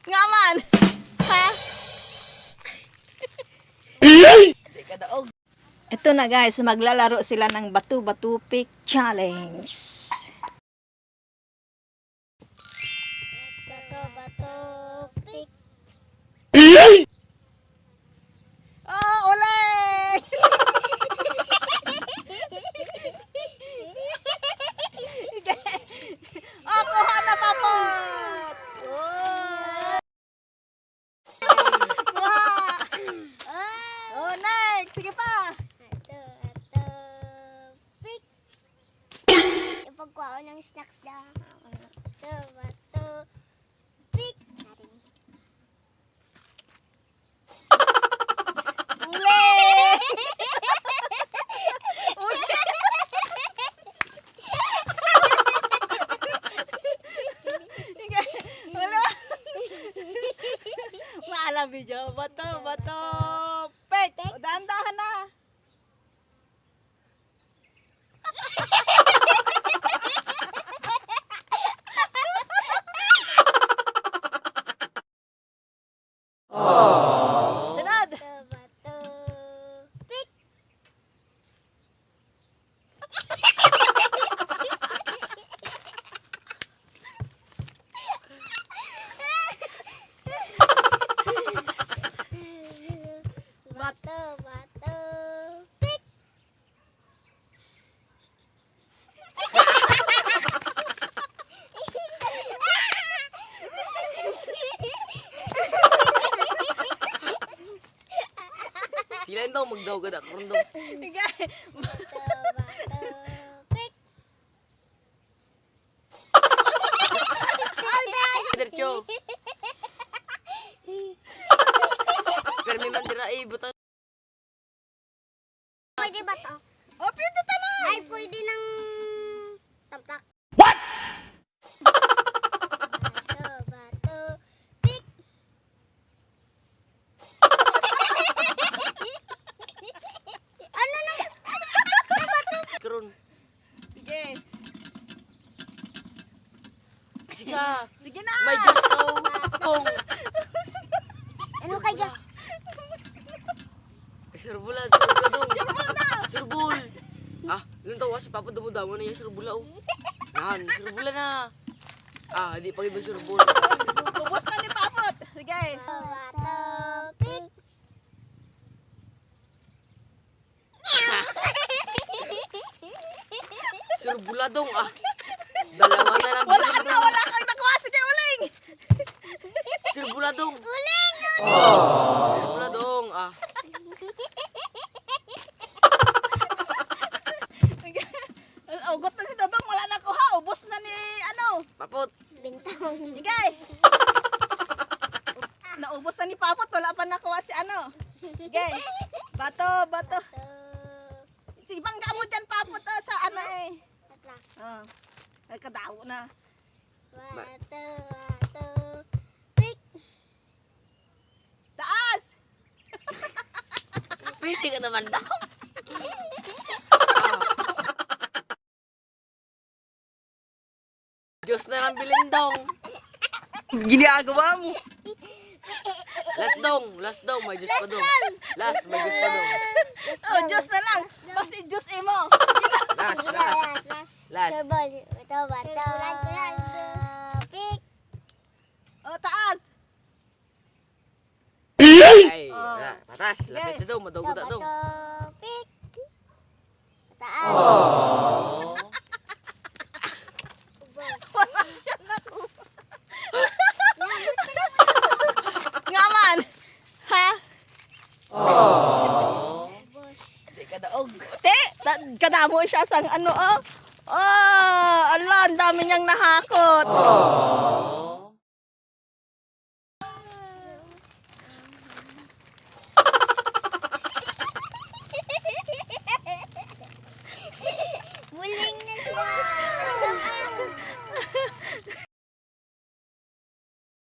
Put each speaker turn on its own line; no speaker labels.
Nga man. Ha?
Di ka daog.
Ito na guys, maglalaro sila ng batu-batu pick challenge.
Bato, pick.
Oh, ulit! Oh, kuha na papot! Oh. Kuha! Oh, next! Sige pa!
Bato, pick. Ipagkuha ko ng snacks na. Bato, pick.
Ulit! Sige, wala. Maalam video. Bato, bato, pick! O, dahan-dahan na. Sunod!
Bato, pick. Bato, pick.
Sila daw magdaw gada karon daw.
Sige.
Bato, pick.
Diretso. Permi man dira butan.
Pwede ba to?
Oh, pwede tanan!
Ay, pwede ng tamtak. Bato, pick. Ano na?
Karon.
Sige.
Sige.
Sige na!
May Diyos daw. Kong.
Ano kaya?
Surbula daw. Surbul. Ah, yun daw si Papa damo-damo na yung surbula oh. Yan, surbula na. Ah, di pa gid surbul.
Ubus na ni Papot. Sige.
Bato, pick.
Surbula dong ah. Dalawa na lang.
Wala na! Wala kang nakuha! Sige, uling!
Surbula dong.
Uling!
Surbula dong ah.
Ugot na si Dodong. Wala na kuha. Ubus na ni ano.
Papot.
Bintang.
Sige. Naubos na ni Papot. Wala pa nakuha si ano. Sige. Bato, bato. Sige, bangga mo dyan, Papot. Oh, sa ano eh.
Tatla.
Oh. Ay, kadawo na.
Bato, pick.
Taas!
Pwede ka naman daw. Diyos na lang bilindong. Ginagawa mo. Last dong, may Diyos pa dong. Last, may Diyos pa dong.
Oh, Diyos na lang. Basta Diyos imo.
Last. Last.
Surbol. Bato, pick.
Oh, taas.
Ay,
Oh.
patas. Lapit na daw, madawgo na daw.
Bato, pick. Taas.
Wala siya nakuha. Nga man. Ha?
Di ka daog.
Te, kadamo siya sang ano oh. Oh, ala, ang dami niyang nahakot.